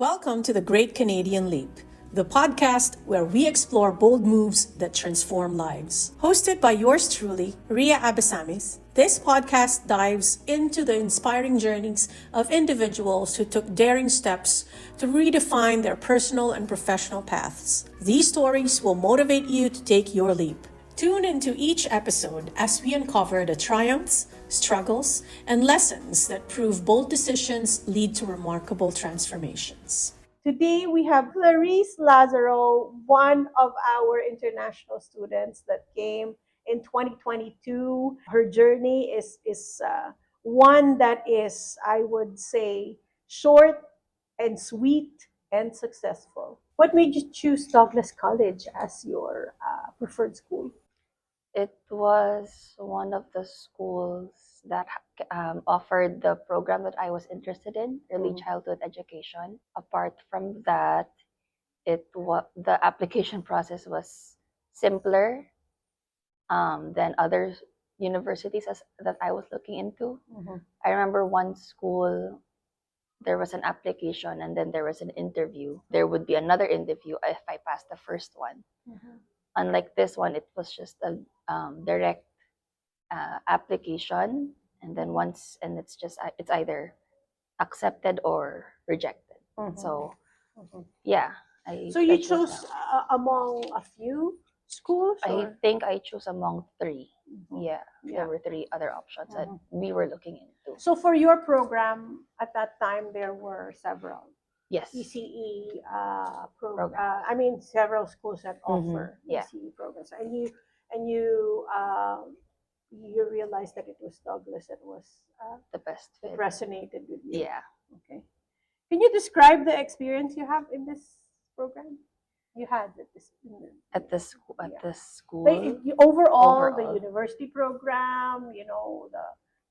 Welcome to the Great Canadian Leap, the podcast where we explore bold moves that transform lives. Hosted by yours truly, Ria Abesamis, this podcast dives into the inspiring journeys of individuals who took daring steps to redefine their personal and professional paths. These stories will motivate you to take your leap. Tune into each episode as we uncover the triumphs, struggles, and lessons that prove bold decisions lead to remarkable transformations. Today we have Clarice Lazaro, one of our international students that came in 2022. Her journey is one that is, I would say, short and sweet and successful. What made you choose Douglas College as your preferred school? It was one of the schools that offered the program that I was interested in, early childhood education. Apart from that, the application process was simpler than other universities that I was looking into. I remember one school, there was an application and then there was an interview. There would be another interview if I passed the first one. Unlike this one, it was just a direct application, and then it's either accepted or rejected. So yeah, So you I chose chose that. among a few schools? I think I chose among three. Yeah, Yeah. there were three other options that we were looking into. So for your program at that time, there were several Yes. ECE Program. I mean, several schools that offer Yeah. ECE programs, and you realized that it was Douglas that was The best that fit. resonated with you. Yeah. Okay. Can you describe the experience you have in this program? You had at this At the school. At Yeah. the school. Overall, the Overall. university program, the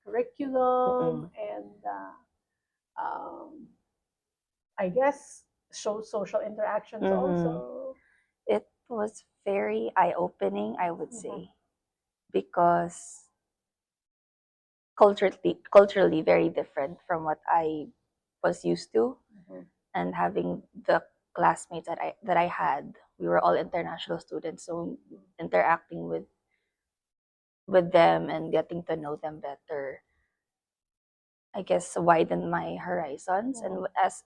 curriculum, and I guess social interactions also. It was very eye-opening, I would say, because culturally very different from what I was used to, and having the classmates that I had, we were all international students, so interacting with them and getting to know them better, I guess, widened my horizons. And as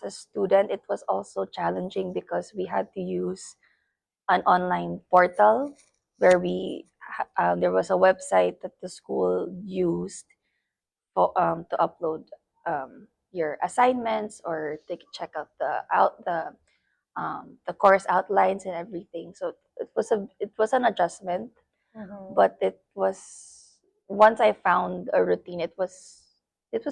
a student, it was also challenging because we had to use an online portal where there was a website that the school used to upload your assignments or to check out the course outlines and everything. So it was an adjustment, but it was, once I found a routine, it was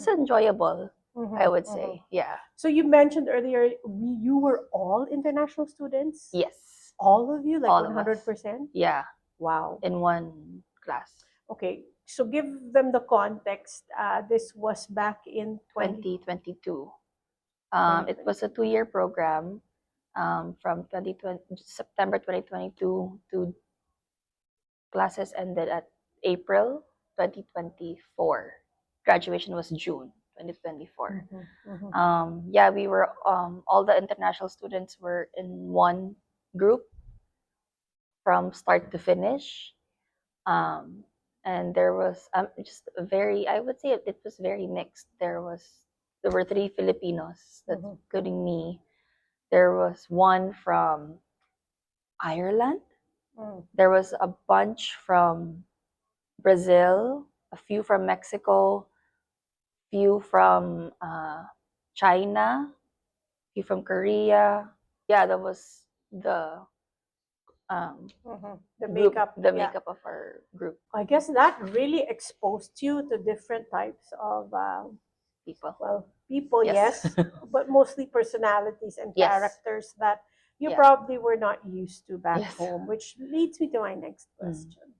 enjoyable. I would say, yeah. So you mentioned earlier you were all international students? Yes. All of you, like All of us. 100%? Yeah, Wow. in one class. Okay, so give them the context. This was back in 2022. It was a 2022. 2-year program from September 2022 to classes ended at April 2024. Graduation was June 2024. Yeah, we were all the international students were in one group from start to finish. And there was just I would say it was very mixed. There were 3 Filipinos, that's including me. There was one from Ireland. There was a bunch from Brazil, a few from Mexico, few from China, few from Korea. Yeah, that was the The group, makeup. the Yeah. makeup of our group. I guess that really exposed you to different types of People. people, Yes. yes, but mostly personalities and Yes. characters that you Yeah. probably were not used to back Yes. home, which leads me to my next question.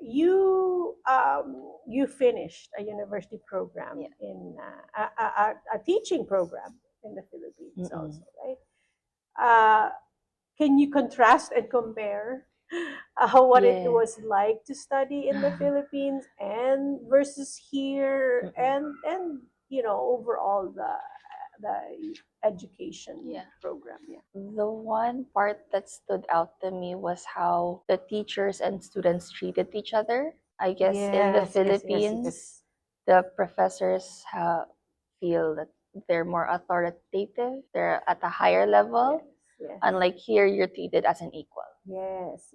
You finished a university program in a teaching program in the Philippines also, right? Can you contrast and compare what it Yeah. was like to study in the Philippines and versus here, and overall the education program. Yeah. The one part that stood out to me was how the teachers and students treated each other. I guess in the Philippines, the professors feel that they're more authoritative. They're at a higher level. Yes. Unlike here, you're treated as an equal. Yes.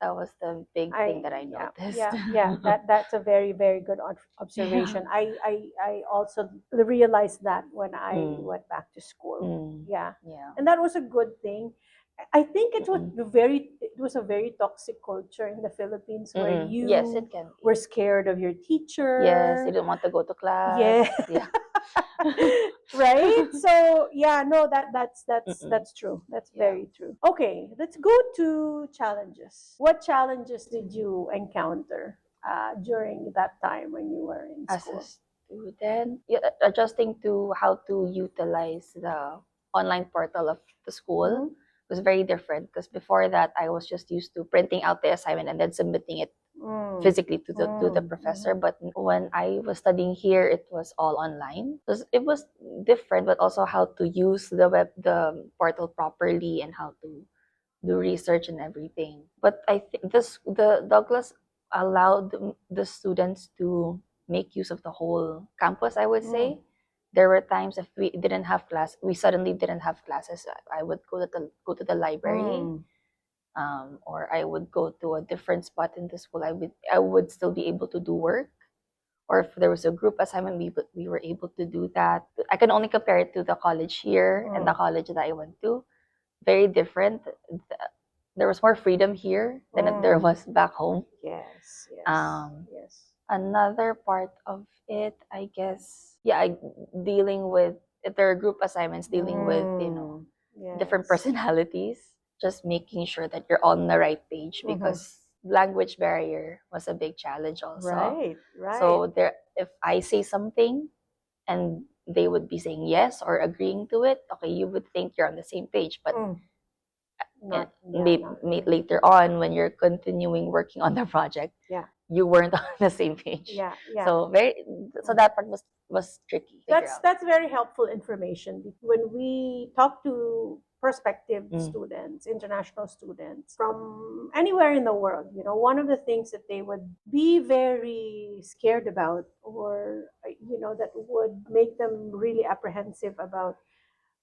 That was the big thing that I noticed. Yeah. That's a very, very good observation. I also realized that when I went back to school. Yeah. And that was a good thing. I think it was a very toxic culture in the Philippines where you Yes, it can be. were scared of your teacher. Yes, you didn't want to go to class. Yeah. Right? So yeah, no, that's true. That's very true. Okay, let's go to challenges. What challenges did you encounter during that time when you were in As school? a student, adjusting to how to utilize the online portal of the school was very different, because before that I was just used to printing out the assignment and then submitting it physically to the professor. But when I was studying here, it was all online. It was different, but also how to use the portal properly and how to do research and everything. But I think the Douglas allowed the students to make use of the whole campus, I would say. There were times if we didn't have class, we suddenly didn't have classes. I would go to the library, or I would go to a different spot in the school. I would still be able to do work, or if there was a group assignment, we were able to do that. I can only compare it to the college here and the college that I went to. Very different. There was more freedom here than there was back home. Yes. Another part of it, I guess, dealing with, if there are group assignments, dealing with different personalities, just making sure that you're on the right page, because language barrier was a big challenge also. Right. So if I say something and they would be saying yes or agreeing to it, okay, you would think you're on the same page, but later on when you're continuing working on the project, you weren't on the same page. So that part was tricky. That's very helpful information. When we talk to prospective students, international students from anywhere in the world, one of the things that they would be very scared about, or that would make them really apprehensive about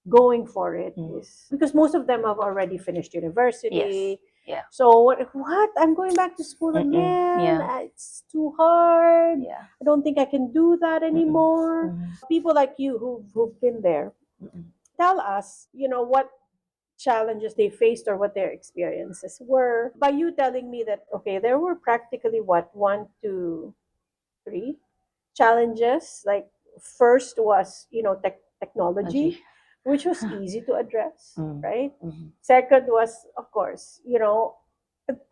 going for it, is because most of them have already finished university. Yeah. So what? I'm going back to school again. It's too hard. I don't think I can do that anymore. People like you who've been there, tell us, what challenges they faced or what their experiences were, by you telling me that, okay, there were practically one, two, three challenges. Like, first was, technology, which was easy to address, right? Second was, of course,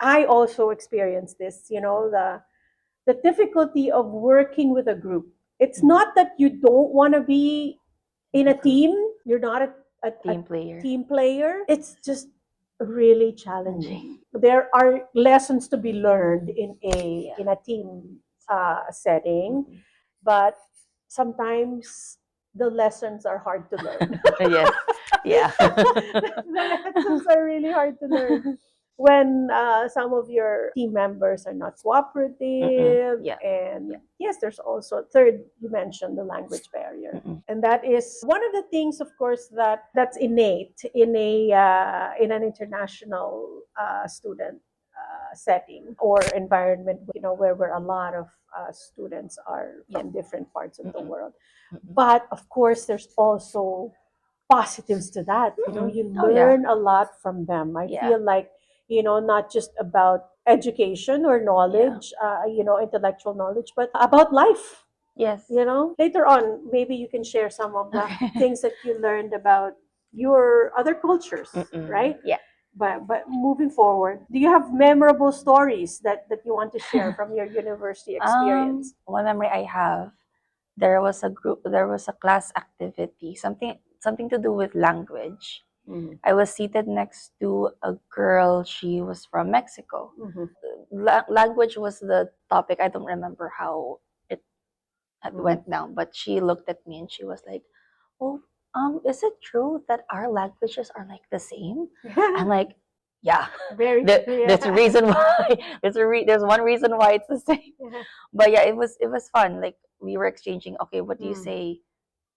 I also experienced this, the difficulty of working with a group. It's not that you don't want to be in a team, you're not a team player. It's just really challenging. There are lessons to be learned in a team setting, but sometimes the lessons are hard to learn. The lessons are really hard to learn when some of your team members are not cooperative. And yes, there's also, third, you mentioned the language barrier. And that is one of the things, of course, that's innate in in an international student setting or environment, where a lot of students are from different parts of the world. But of course, there's also positives to that. You learn a lot from them. I feel like, not just about education or knowledge, intellectual knowledge, but about life. Yes. Later on, maybe you can share some of the things that you learned about your other cultures, right? Yeah. But moving forward, do you have memorable stories that you want to share from your university experience? One memory I have, there was a class activity, something to do with language. I was seated next to a girl. She was from Mexico. Language was the topic. I don't remember how it went down. But she looked at me and she was like, "Oh, is it true that our languages are like the same?" I'm like, "Yeah, Very there's a reason why. There's one reason why it's the same." But yeah, it was fun. Like we were exchanging. Okay, what do you say?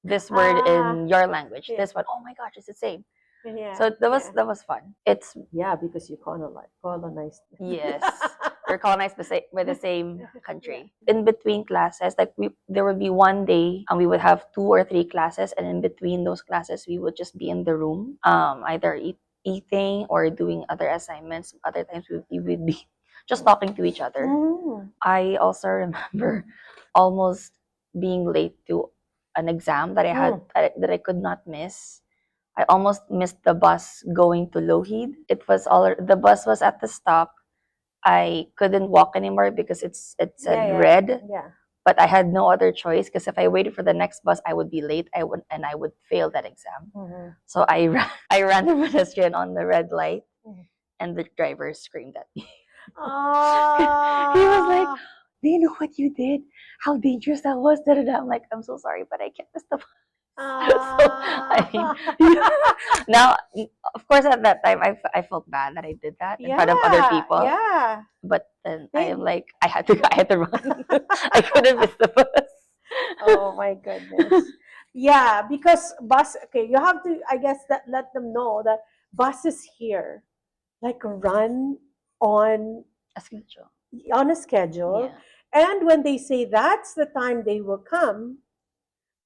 This word in your language. Yeah. This one. Oh my gosh, it's the same. Yeah. So that was fun. It's Because you colonized. yes, we're colonized by the same country. In between classes, like there would be one day and we would have 2 or 3 classes, and in between those classes, we would just be in the room, either eating or doing other assignments. Other times we would be just talking to each other. I also remember almost being late to an exam that I had that I could not miss. I almost missed the bus going to Lohid. The bus was at the stop. I couldn't walk anymore because it said red. Yeah. But I had no other choice because if I waited for the next bus, I would be late. I would fail that exam. So I ran the pedestrian on the red light, and the driver screamed at me. He was like, "Do you know what you did? How dangerous that was?" Da, da, da. I'm like, "I'm so sorry, but I can't miss the bus." So I mean, now, of course, at that time, I felt bad that I did that in front of other people. Yeah. But then I am like, I had to run. I couldn't miss the bus. Oh my goodness. Yeah, because bus. Okay, you have to. I guess that let them know that buses here like run on A schedule. on a schedule, Yeah. and when they say that's the time they will come,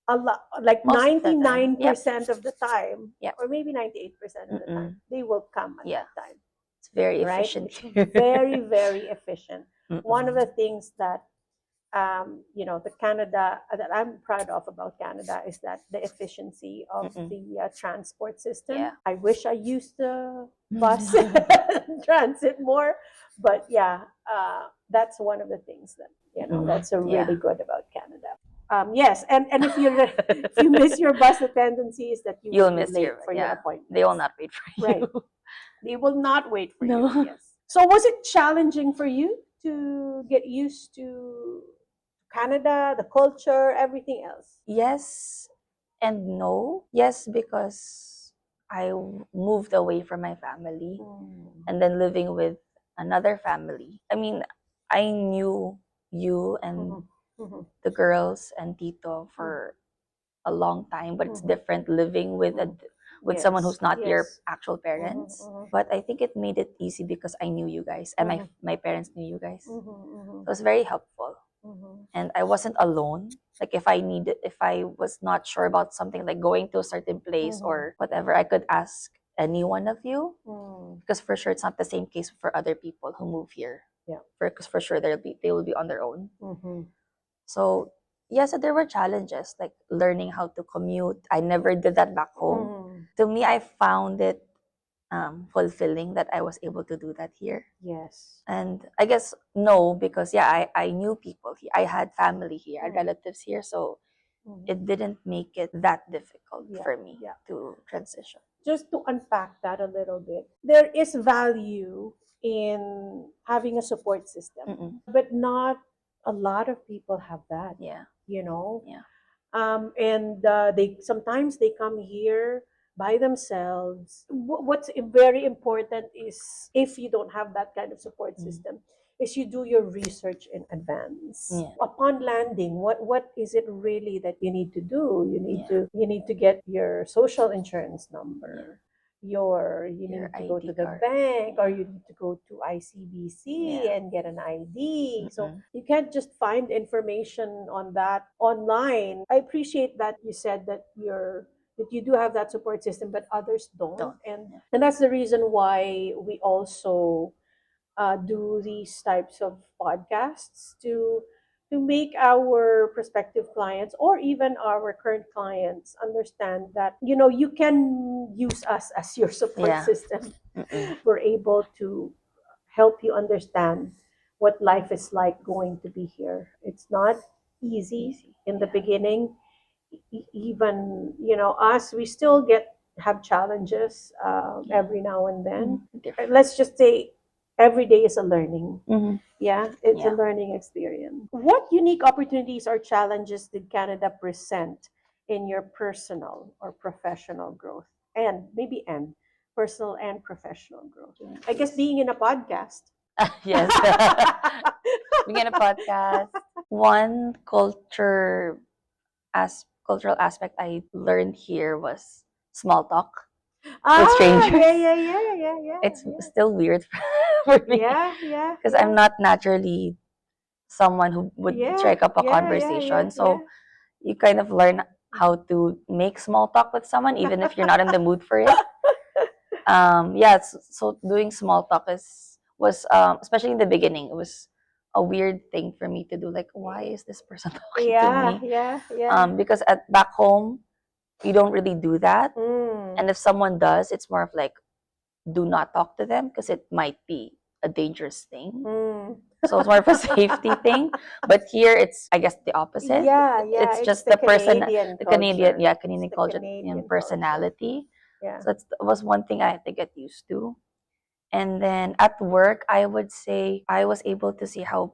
a lot like Most of the time. 99% of the time, Yep. or maybe 98% of the time, they will come at that time. It's very Right? efficient. It's very, very efficient. One of Mm-mm. the things that the Canada that I'm proud of about Canada is that the efficiency of the transport system. Yeah. I wish I used the bus transit more, but that's one of the things that that's a really good about Canada. Yes, and if you miss your bus, the tendency is that You'll will be miss late your for your appointment. They will not wait for you. Right. They will not wait for No. you. Yes. So was it challenging for you to get used to Canada, the culture, everything else? Yes and no. Yes, because I moved away from my family and then living with another family. I mean, I knew you and the girls and Tito for a long time, but it's different living with someone who's not your actual parents. But I think it made it easy because I knew you guys and my parents knew you guys. It was very helpful. And I wasn't alone. Like if I was not sure about something like going to a certain place or whatever, I could ask any one of you. Because for sure it's not the same case for other people who move here. Yeah. Because for sure they will be on their own. So yes, there were challenges like learning how to commute. I never did that back home. To me, I found it fulfilling that I was able to do that here. Yes. And I guess no, because I knew people here. I had family here, I had relatives here, so it didn't make it that difficult for me to transition. Just to unpack that a little bit, there is value in having a support system, but not a lot of people have that. Yeah. Yeah. Yeah. And they sometimes they come here by themselves. What's very important is if you don't have that kind of support system, is you do your research in advance. Yeah. Upon landing, what is it really that you need to do? You need to get your social insurance number. You need to go ID to the card. bank, or you need to go to ICBC and get an ID. So you can't just find information on that online. I appreciate that you said that you do have that support system, but others don't. And that's the reason why we also do these types of podcasts to make our prospective clients or even our current clients understand that you can use us as your support system. We're able to help you understand what life is like going to be here. It's not easy in the beginning. Even us, we still have challenges every now and then. Let's just say every day is a learning. Mm-hmm. Yeah, it's a Yeah. learning experience. What unique opportunities or challenges did Canada present in your personal or professional growth? And maybe personal and professional growth. I guess being in a podcast. Yes. Being in a podcast. One cultural aspect I learned here was small talk with strangers. Yeah. It's still weird for me Yeah. because I'm not naturally someone who would strike up a conversation. So you kind of learn how to make small talk with someone even if you're not in the mood for it. Yeah, so doing small talk was especially in the beginning, it was a weird thing for me to do. Like, why is this person talking to me? Yeah. Because at back home, you don't really do that. Mm. And if someone does, it's more of like, do not talk to them because it might be a dangerous thing. Mm. So it's more of a safety thing. But here, it's, I guess, the opposite. Yeah, It's just the the person, Canadian the Canadian, culture. yeah, It's Canadian the culture Canadian and culture. personality. Yeah. So that was one thing I had to get used to. And then at work, I would say I was able to see how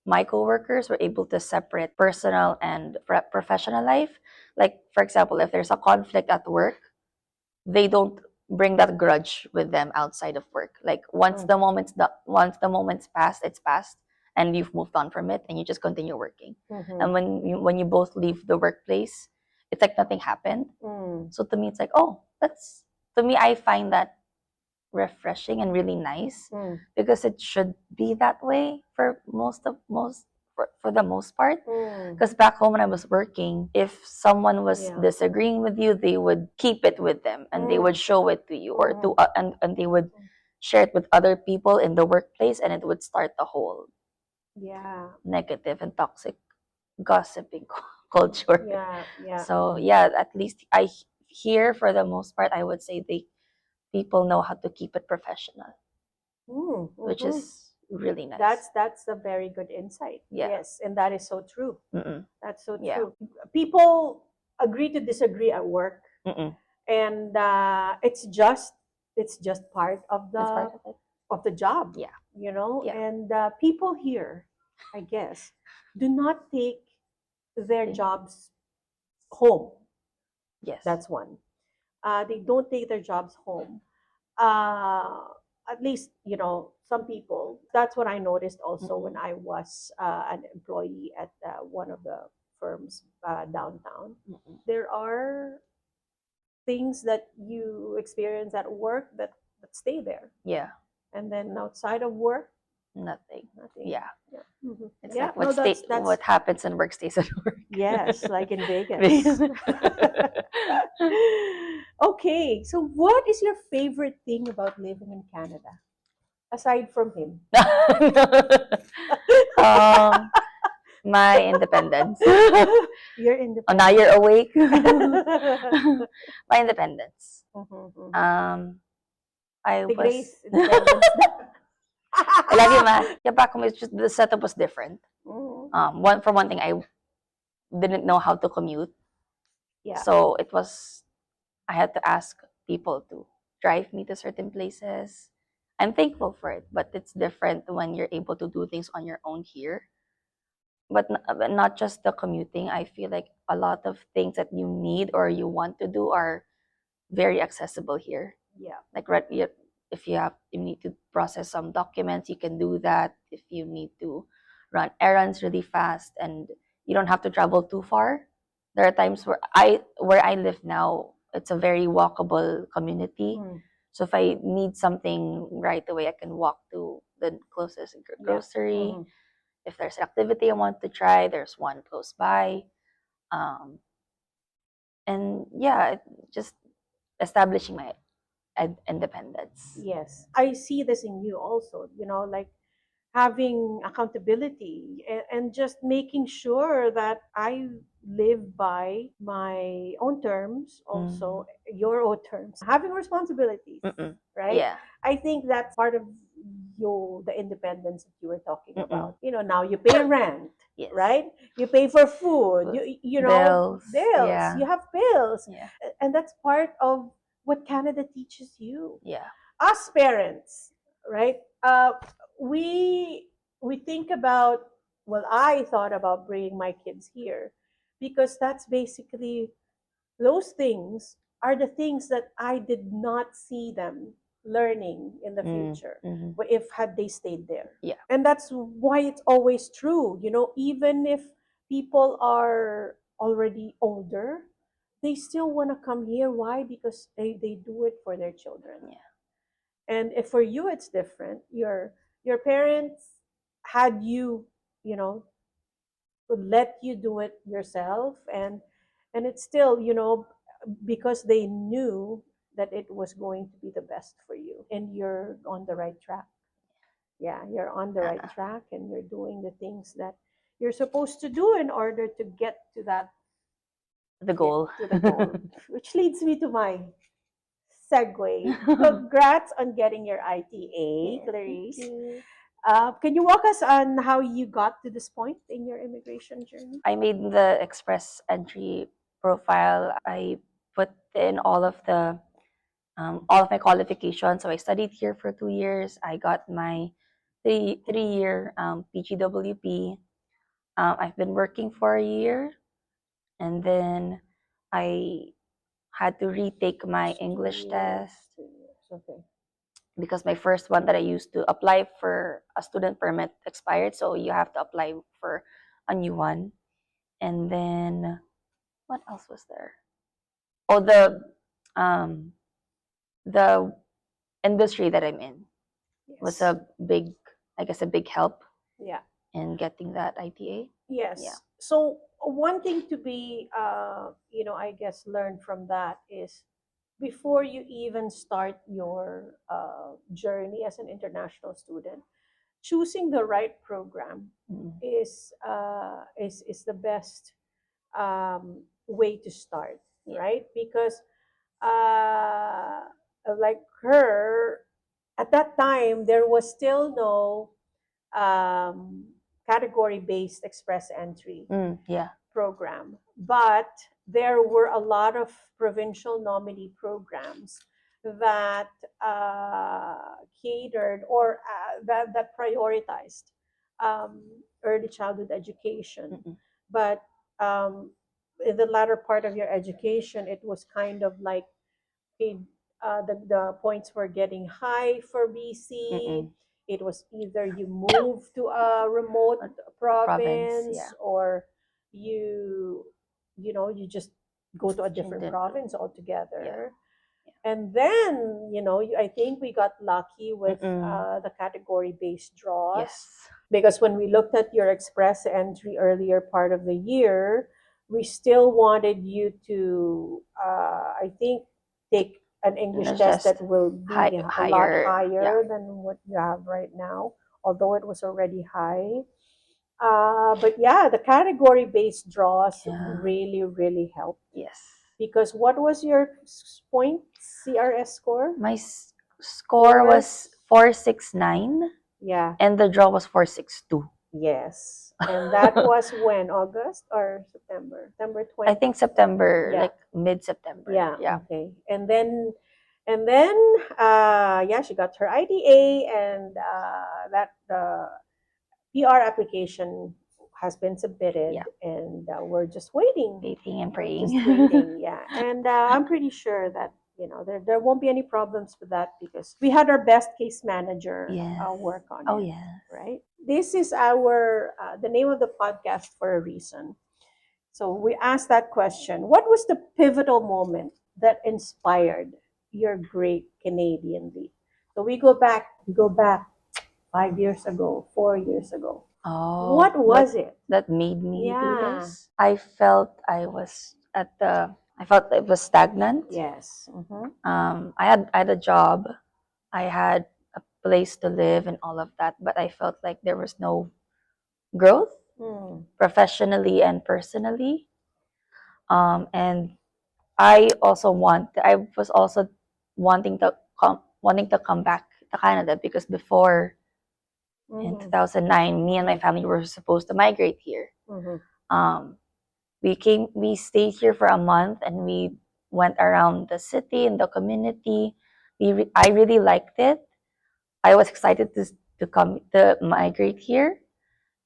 my coworkers were able to separate personal and professional life. Like, for example, if there's a conflict at work, they don't bring that grudge with them outside of work. Like once the moment's passed, it's passed, and you've moved on from it, and you just continue working. Mm-hmm. And when you both leave the workplace, it's like nothing happened. Mm. So to me, it's like, oh, that's to me, I find that refreshing and really nice Mm. because it should be that way for for the most part. Mm. Because back home when I was working, if someone was Yeah. disagreeing with you, they would keep it with them and they would show it to you or to and they would share it with other people in the workplace, and it would start the whole Yeah. negative and toxic gossiping culture. Yeah. So yeah, at least I here for the most part, I would say people know how to keep it professional, which Mm-hmm. is really nice. That's a very good insight. Yeah. Yes, and that is so true. Mm-mm. That's so Yeah. true. People agree to disagree at work, Mm-mm. and it's just part of That's part of it. the job. Yeah. Yeah. And people here, I guess, do not take their jobs home. Yes. That's one. They don't take their jobs home. Uh, at least, some people. That's what I noticed also when I was an employee at one of the firms downtown. There are things that you experience at work that stay there. Yeah. And then outside of work, Nothing. nothing. Yeah. Mm-hmm. It's Yeah, like what happens in work stays at work. Yes, like in Vegas. Okay, so what is your favorite thing about living in Canada, aside from him? My independence. You're Oh, independent. now you're awake. My independence. I The was. Grace independence. Lagi yeah, back home, it's just the setup was different. For one thing, I didn't know how to commute. Yeah. So I had to ask people to drive me to certain places. I'm thankful for it, but it's different when you're able to do things on your own here. But not just the commuting. I feel like a lot of things that you need or you want to do are very accessible here. Yeah. Like if you need to process some documents, you can do that. If you need to run errands really fast and you don't have to travel too far. There are times where I live now, it's a very walkable community. So if I need something right away, I can walk to the closest grocery. If there's an activity I want to try, there's one close by. And yeah, just establishing my independence. Yes, I see this in you also, like having accountability and just making sure that I live by my own terms, also your own terms, having responsibilities, right? Yeah. I think that's part of the independence that you were talking about. Now you pay rent, Yes. right? You pay for food, Bills. bills, Yeah. you have bills. Yeah. And that's part of what Canada teaches you. Yeah. Us parents, right? uh, we think about, well, I thought about bringing my kids here because that's basically, those things are the things that I did not see them learning in the future, if had they stayed there. Yeah. And that's why it's always true, even if people are already older, they still want to come here. Why? Because they do it for their children. Yeah. And if for you it's different, your parents had you, you know would let you do it yourself, and it's still, because they knew that it was going to be the best for you, and you're on the right track. Yeah, you're on the right track, and you're doing the things that you're supposed to do in order to get to that The goal. to the goal. Which leads me to my segue. Congrats on getting your ITA, Clarice. Can you walk us on how you got to this point in your immigration journey? I made the express entry profile. I put in all of my qualifications. So I studied here for 2 years. I got my three-year PGWP. I've been working for a year, and then I had to retake my English test Okay. because my first one that I used to apply for a student permit expired. So you have to apply for a new one. And then what else was there? Oh, um the industry that I'm in was Yes. I guess, a big help Yeah. in getting that ITA. Yes. Yeah. So one thing to be, I guess, learn from that is, before you even start your journey as an international student, choosing the right program Mm. is the best way to start, Yeah. right? Because like her, at that time there was still no um, category-based express entry Yeah. program, but there were a lot of provincial nominee programs that catered, or that prioritized early childhood education. Mm-mm. But in the latter part of your education, it was kind of like, okay, the points were getting high for BC. Mm-mm. It was either you move to a remote province, yeah. or you just go to a different Change it. province altogether. Yeah. And then, I think we got lucky with Mm-mm. the category-based draws. Yes. Because when we looked at your express entry earlier part of the year, we still wanted you to, I think, take an English It's test just that will be a lot higher. higher Yeah. than what you have right now, although it was already high. But yeah, the category-based draws Yeah. really, really helped. Yes. Because what was your point CRS score? My score Four- was 469, Yeah. and the draw was 462. Yes. And that was when? August or September? September 20. I think September, Yeah. like mid-September. Yeah. Yeah. Okay. And then yeah, she got her IDA, and that PR application has been submitted, Yeah. and we're just waiting. Waiting and We're praying. just waiting, yeah. And I'm pretty sure that there won't be any problems with that, because we had our best case manager Yes. work on Oh, it. yes. Right. This is our the name of the podcast for a reason. So we asked that question: what was the pivotal moment that inspired your great Canadian leap? So we go back 5 years ago, 4 years ago. Oh, What was it? that made me do Yeah. this? I felt it was stagnant. Yes. I had a job, I had a place to live and all of that, but I felt like there was no growth professionally and personally. And I was also wanting to come back to Canada, because before, in 2009, me and my family were supposed to migrate here. Um, we stayed here for a month, and we went around the city and the community. I really liked it, I was excited to migrate here,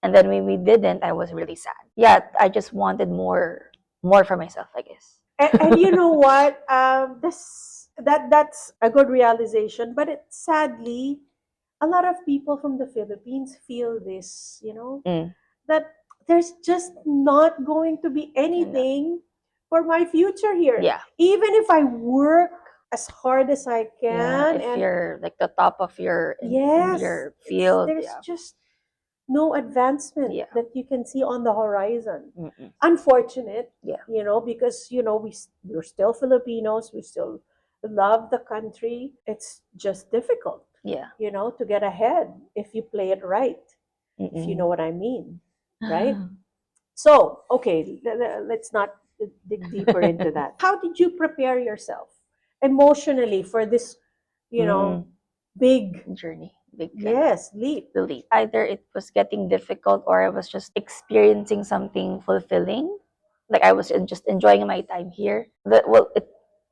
and then when we didn't, I was really sad. Yeah, I just wanted more for myself, I guess. And you know what? That's a good realization, but sadly, a lot of people from the Philippines feel this, Mm. that there's just not going to be No. anything for my future here. Yeah. Even if I work as hard as I Yeah, can, if and you're like the top of in yes, your field, there's yeah. just no advancement Yeah. that you can see on the horizon. Mm-mm. Unfortunate, Yeah. because we're still Filipinos, we still love the country. It's just difficult, Yeah. to get ahead if you play it right, if you know Mm-mm. what I mean, right? So, okay, let's not dig deeper into that. How did you prepare yourself emotionally for this, Mm. big, Journey, big yes, leap? the leap. Either it was getting difficult or I was just experiencing something fulfilling. Like I was just enjoying my time here.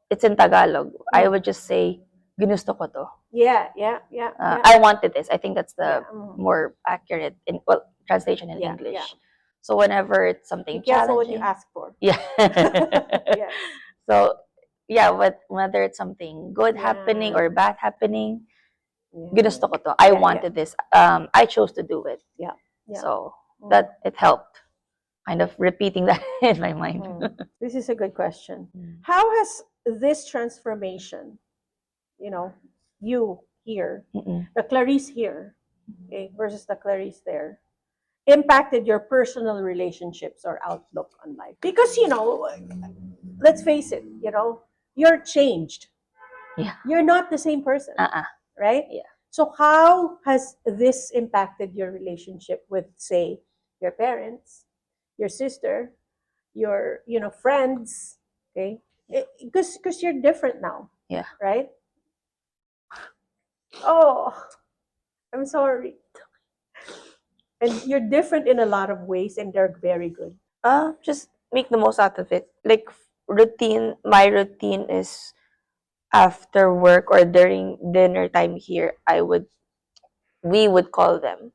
It's in Tagalog. I would just say, ginusto ko to. Yeah, yeah, yeah, yeah. I wanted this. I think that's the Yeah, more accurate translation in yeah, English. yeah. So whenever it's Be something careful what you challenging, ask for. yeah. Yes. So yeah, whether it's something good Yeah. happening or bad happening, Yeah. ginusto ko to. I Yeah, wanted this. I chose to do it. Yeah. Yeah. So that it helped. Kind of repeating that in my mind. This is a good question. Mm. How has this transformation, you here, Mm-mm. the Clarice here, okay, versus the Clarice there, impacted your personal relationships or outlook on life? Because, let's face it, you're changed. Yeah. You're not the same person, right? Yeah. So how has this impacted your relationship with, say, your parents, your sister, your friends? Okay, because you're different now. Yeah. Right. Oh, I'm sorry. And you're different in a lot of ways, and they're very good. Just make the most out of it. Like routine, my routine is after work or during dinner time here, we would call them.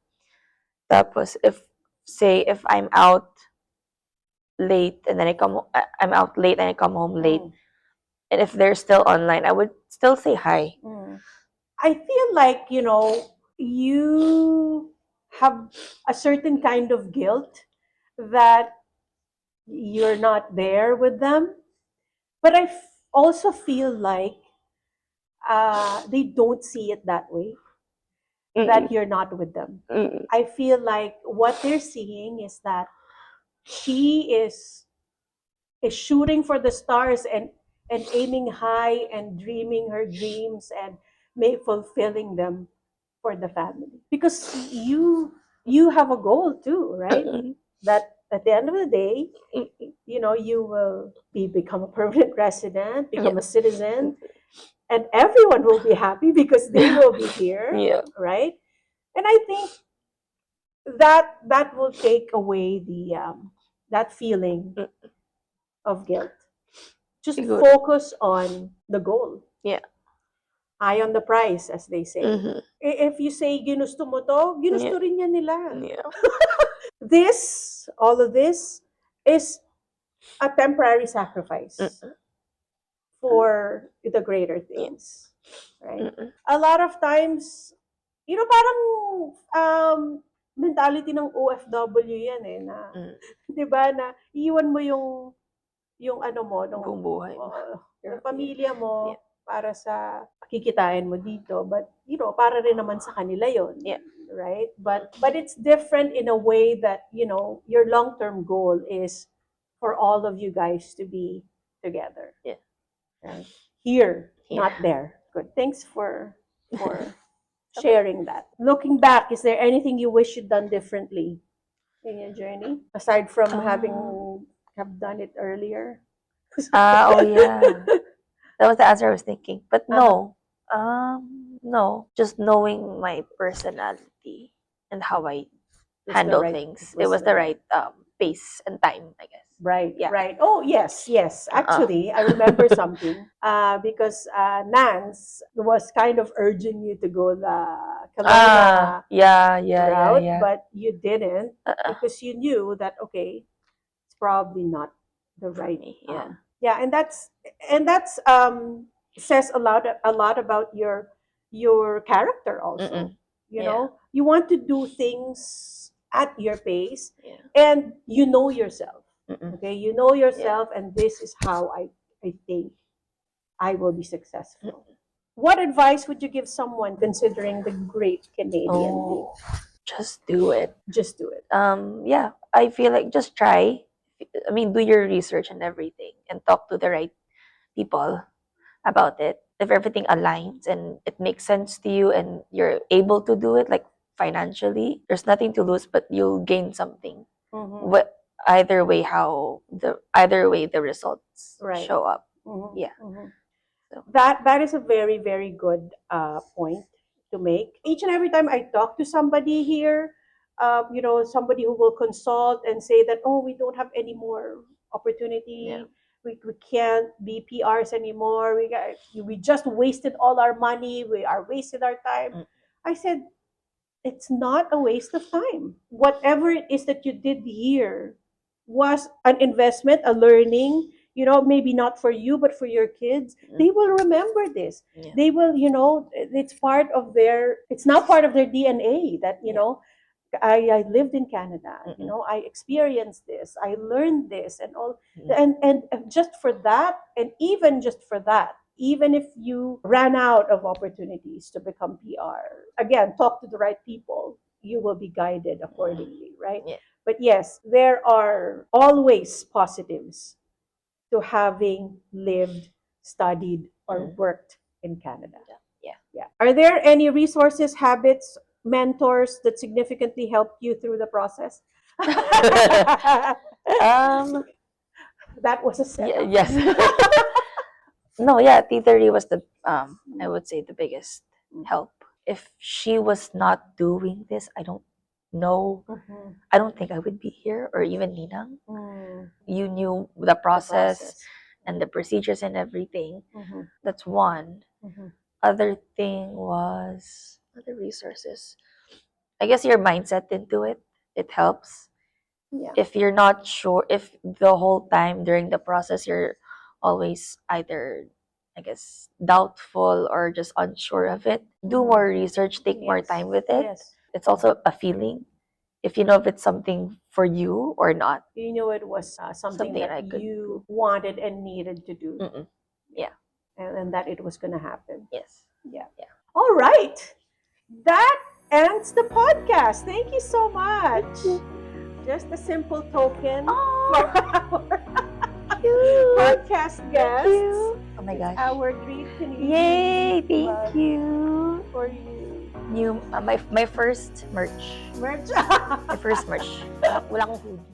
Tapos if I'm out late and then I'm out late and I come home late, and if they're still online, I would still say hi. I feel like, you have a certain kind of guilt that you're not there with them. But I also feel like they don't see it that way, that you're not with them. I feel like what they're seeing is that she is shooting for the stars, and aiming high, and dreaming her dreams, and fulfilling them for the family, because you have a goal too, right? That at the end of the day, you will become a permanent resident, become a citizen, and everyone will be happy because they will be here. Yeah. Right? And I think that will take away that feeling of guilt. Just Good. focus on the goal. Yeah. Eye on the prize, as they say. If you say ginusto mo to, ginusto rin yan nila. Yeah. All of this is a temporary sacrifice for the greater things. Right? A lot of times, parang mentality ng OFW yan eh, na, 'di ba, na iwan mo yung ano mo, Buong buhay mo. yung pamilya mo para sa kikitain mo dito, but para rin naman sa kanila yon. Right? But it's different in a way that, your long-term goal is for all of you guys to be together. Yeah. Right? Here, not there. Good. Thanks for sharing that. Looking back, is there anything you wish you'd done differently in your journey, aside from having have done it earlier? Oh yeah. That was the answer I was thinking. But no. No. Just knowing my personality and how I handle things. It was the right space and time, I guess. Right, Yeah. right. Oh, yes, yes. Actually, I remember something because Nance was kind of urging you to go the Kelowna route, Yeah. but you didn't Uh-uh. because you knew that, okay, it's probably not the For right. me, yeah. Yeah, and that's says a lot about your character also. Mm-mm. You Yeah. know, you want to do things at your pace, Yeah. and you know yourself. Mm-mm. Okay, you know yourself, and this is how I think I will be successful. What advice would you give someone considering the Great Canadian Leap? Oh, just do it. Just do it. Yeah, I feel like just try. I mean, do your research and everything, and talk to the right people about it. If everything aligns and it makes sense to you, and you're able to do it, like financially, there's nothing to lose, but you'll gain something. Mm-hmm. What either way the results Right. show up. Mm-hmm. Yeah. Mm-hmm. So That is a very very good point to make. Each and every time I talk to somebody here, somebody who will consult and say that, oh, we don't have any more opportunity. yeah. We can't be PRs anymore. We just wasted all our money. We are wasted our time. Mm. I said, it's not a waste of time. Whatever it is that you did here was an investment, a learning, maybe not for you, but for your kids. They will remember this. Yeah. They will, it's now part of their DNA that, I lived in Canada, I experienced this, I learned this and all. And just for that, and even just for that, even if you ran out of opportunities to become PR, again, talk to the right people, you will be guided accordingly, right? Yeah. But yes, there are always positives to having lived, studied, or worked in Canada. Yeah. Are there any resources, habits, mentors that significantly helped you through the process? That was a setup. Yes. No, yeah, T30 was the I would say the biggest help. If she was not doing this, I don't know. I don't think I would be here, or even Ninang. You knew the process and the procedures and everything. That's one. Other thing was other resources. I guess your mindset into it. It helps. Yeah. If you're not sure, if the whole time during the process you're always either, I guess, doubtful or just unsure of it, do more research, take more time with it. Yes. It's also a feeling. If you know if it's something for you or not. You know it was something that I could you wanted and needed to do. Yeah. And that it was going to happen. Yes. Yeah. Yeah. All right. That ends the podcast. Thank you so much. Just a simple token for our podcast guests. Oh my gosh. Our Great Canadian. Yay! Thank you for you. New my first merch. Merch. My first merch. Wala akong hoodie.